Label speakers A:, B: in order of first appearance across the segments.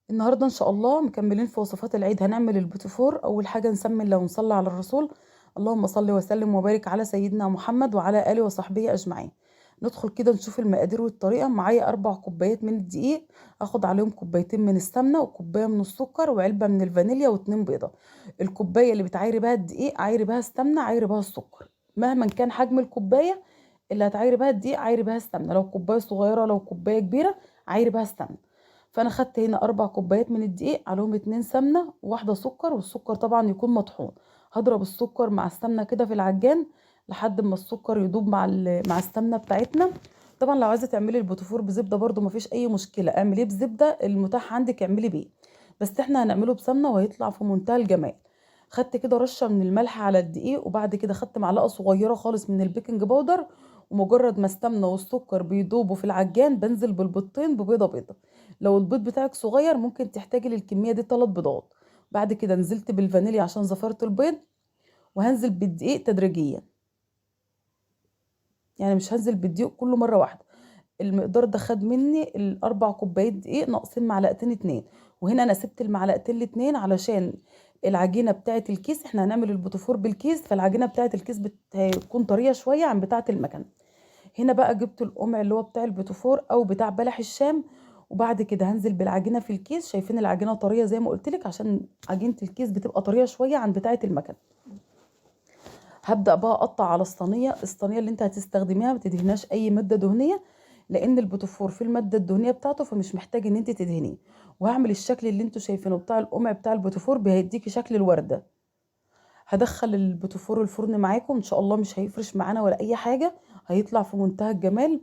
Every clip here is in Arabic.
A: النهارده ان شاء الله مكملين في وصفات العيد. هنعمل البيتي فور. اول حاجه نسمي الله ونصلي على الرسول. اللهم صل وسلم وبارك على سيدنا محمد وعلى اله وصحبه اجمعين. ندخل كده نشوف المقادير والطريقه. معايا 4 كوبايات من الدقيق، اخد عليهم كوبايتين من السمنه وكوبايه من السكر وعلبه من الفانيليا واتنين بيضه. الكوبايه اللي بتعايري بها الدقيق عايري بها السمنه، عايري بها السكر، مهما كان حجم الكوبايه اللي هتعايري بها الدقيق عايري بها السمنه. لو كوبايه صغيره لو كوبايه كبيره عايري بها السمنه. فانا خدت هنا 4 كوبايات من الدقيق، عليهم 2 سمنه وواحده سكر، والسكر طبعا يكون مطحون. هضرب السكر مع السمنه كده في العجان لحد ما السكر يدوب مع السمنه بتاعتنا. طبعا لو عايزه تعملي البوتفور بزبده برضو مفيش اي مشكله، اعمليه بزبده، المتاح عندك اعملي بيه. بس احنا هنعمله بسمنه وهيطلع في منتهى الجمال. خدت كده رشه من الملح على الدقيق، وبعد كده خدت معلقه صغيره خالص من البيكنج باودر. ومجرد ما السمنه والسكر بيدوبوا في العجان بنزل بالبيضتين ببيضه بيضه. لو البيض بتاعك صغير ممكن تحتاجي للكميه دي 3 بيضات. بعد كده نزلت بالفانيليا عشان زفاره البيض، وهنزل بالدقيق تدريجيا. يعني مش هنزل بالدقيق كله مره واحده. المقدار ده خد مني ال4 كوبايات دقيق ناقصين معلقتين اتنين. وهنا انا سبت المعلقتين الاتنين علشان العجينه بتاعه الكيس، احنا هنعمل البوتفور بالكيس، فالعجينه بتاعه الكيس هتكون طريه شويه عن بتاعه المكنه. هنا بقى جبت القمع اللي هو بتاع البيتوفور او بتاع بلح الشام. وبعد كده هنزل بالعجينه في الكيس. شايفين العجينه طريه زي ما قلت لك، عشان عجينه الكيس بتبقى طريه شويه عن بتاعه المكن. هبدا بقى اقطع على الصينيه اللي انت هتستخدميها، ما تدهناش اي ماده دهنيه، لان البيتوفور في الماده الدهنيه بتاعته، فمش محتاج ان انت تدهنيه. وهعمل الشكل اللي انتوا شايفينه بتاع القمع بتاع البيتوفور، بيديكي شكل الورده. هدخل البيتوفور الفرن معاكم ان شاء الله، مش هيفرش معانا ولا اي حاجه، هيطلع في منتهى الجمال.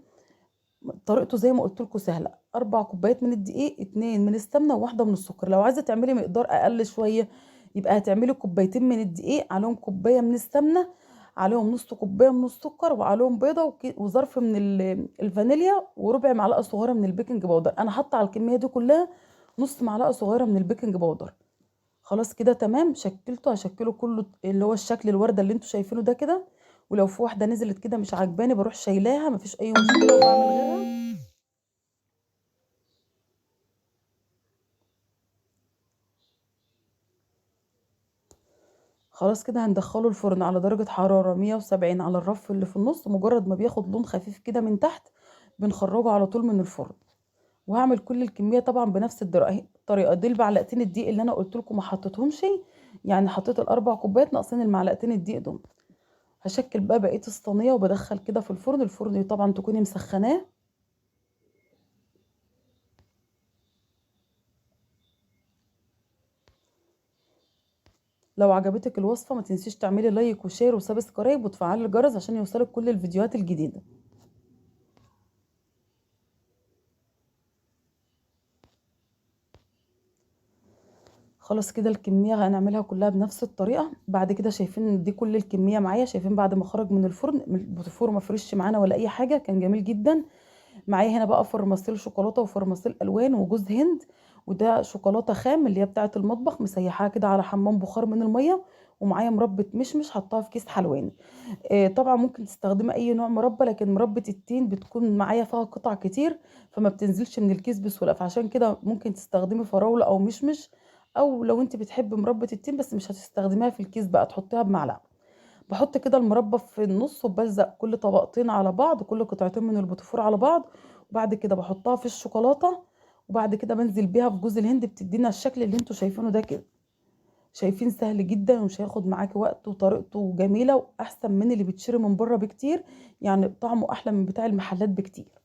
A: طريقته زي ما قلت لكم سهله، 4 كوبايات من الدقيق، 2 من السمنه وواحده من السكر. لو عايزه تعملي مقدار اقل شويه يبقى هتعملي كوبايتين من الدقيق، عليهم كوبايه من السمنه، عليهم نص كوبايه من السكر، وعليهم بيضه وظرف من الفانيليا، وربع معلقه صغيره من البيكنج باودر. انا حاطه على الكميه دي كلها نص معلقه صغيره من البيكنج باودر. خلاص كده تمام. شكلته، هشكله كله اللي هو الشكل الورده اللي انتوا شايفينه ده كده. ولو في واحده نزلت كده مش عاجباني بروح شايلاها، مفيش اي مشكله وبعمل غيرها. خلاص كده هندخله الفرن على درجة حرارة 170 على الرف اللي في النص. مجرد ما بياخد لون خفيف كده من تحت بنخرجه على طول من الفرن. وهعمل كل الكمية طبعا بنفس الطريقة دي. المعلقتين الدقيق اللي انا قلت لكم ما حطيتهمش، يعني حطيت ال4 كوبايات ناقصين المعلقتين الدقيق دول. هشكل بقى بقية الصينية وبدخل كده في الفرن. الفرن طبعا تكوني مسخناه. لو عجبتك الوصفة ما تنسيش تعملي لايك وشير وسبسكرايب وتفعلي الجرس عشان يوصلك كل الفيديوهات الجديدة. خلاص كده الكمية هنعملها كلها بنفس الطريقة. بعد كده شايفين ان دي كل الكمية معايا. شايفين بعد ما خرج من الفرن البوتفور ما فرش معانا ولا اي حاجة، كان جميل جدا. معايا هنا بقى فرماسيل شوكولاتة وفرماسيل الوان وجوز هند. وده شوكولاتة خام اللي هي بتاعة المطبخ، مسيحاها كده على حمام بخار من المية. ومعايا مربى مشمش حطاها في كيس حلواني. طبعا ممكن تستخدمي اي نوع مربى، لكن مربى التين بتكون معايا فيها قطع كتير فما بتنزلش من الكيس بسهوله، فعشان كده ممكن تستخدمي فراوله او مشمش. او لو انت بتحبي مربى التين بس مش هتستخدميها في الكيس بقى تحطيها بمعلقه. بحط كده المربى في النص وبلزق كل طبقتين على بعض، كل قطعتين من البوتفور على بعض. وبعد كده بحطها في الشوكولاته. وبعد كده بنزل بيها في جوز الهند، بتدينا الشكل اللي انتوا شايفينه ده كده. شايفين سهل جدا ومش هياخد معاكي وقت، وطريقته جميلة واحسن من اللي بتشتري من بره بكتير. يعني طعمه احلى من بتاع المحلات بكتير.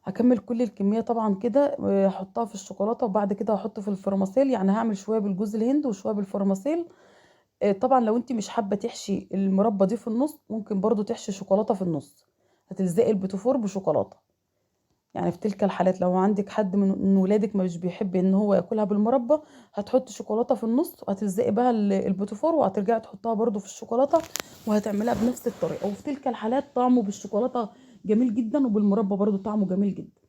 A: هكمل كل الكمية طبعا كده، هحطها في الشوكولاتة وبعد كده هحط في الفرماسيل. يعني هعمل شوية بالجوز الهند وشوية بالفرماسيل. طبعا لو انت مش حابة تحشي المربى دي في النص ممكن برضو تحشي شوكولاتة في النص. هتلزقي البيتوفور بشوكولاتة. يعني في تلك الحالات لو عندك حد من ولادك مش بيحب ان هو ياكلها بالمربى، هتحطي شوكولاته في النص وهتلزقي بها البوتيفور وهترجعي تحطها برده في الشوكولاته. وهتعملها بنفس الطريقه. وفي تلك الحالات طعمه بالشوكولاته جميل جدا، وبالمربى برده طعمه جميل جدا.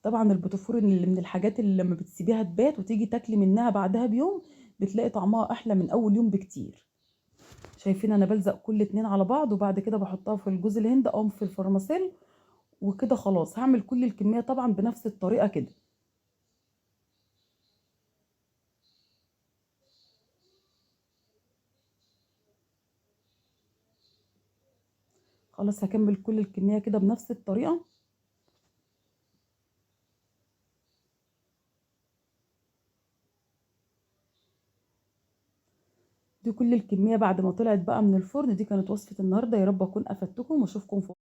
A: طبعا البوتيفور اللي من الحاجات اللي لما بتسيبيها تبات وتيجي تاكلي منها بعدها بيوم بتلاقي طعمها احلى من اول يوم بكتير. شايفين انا بلزق كل اتنين على بعض وبعد كده بحطها في الجوز الهند او في الفرماسيل. وكده خلاص هعمل كل الكمية طبعا بنفس الطريقة كده. خلاص هكمل كل الكمية كده بنفس الطريقة. دي كل الكمية بعد ما طلعت بقى من الفرن. دي كانت وصفة النهاردة، يا رب اكون افدتكم واشوفكم في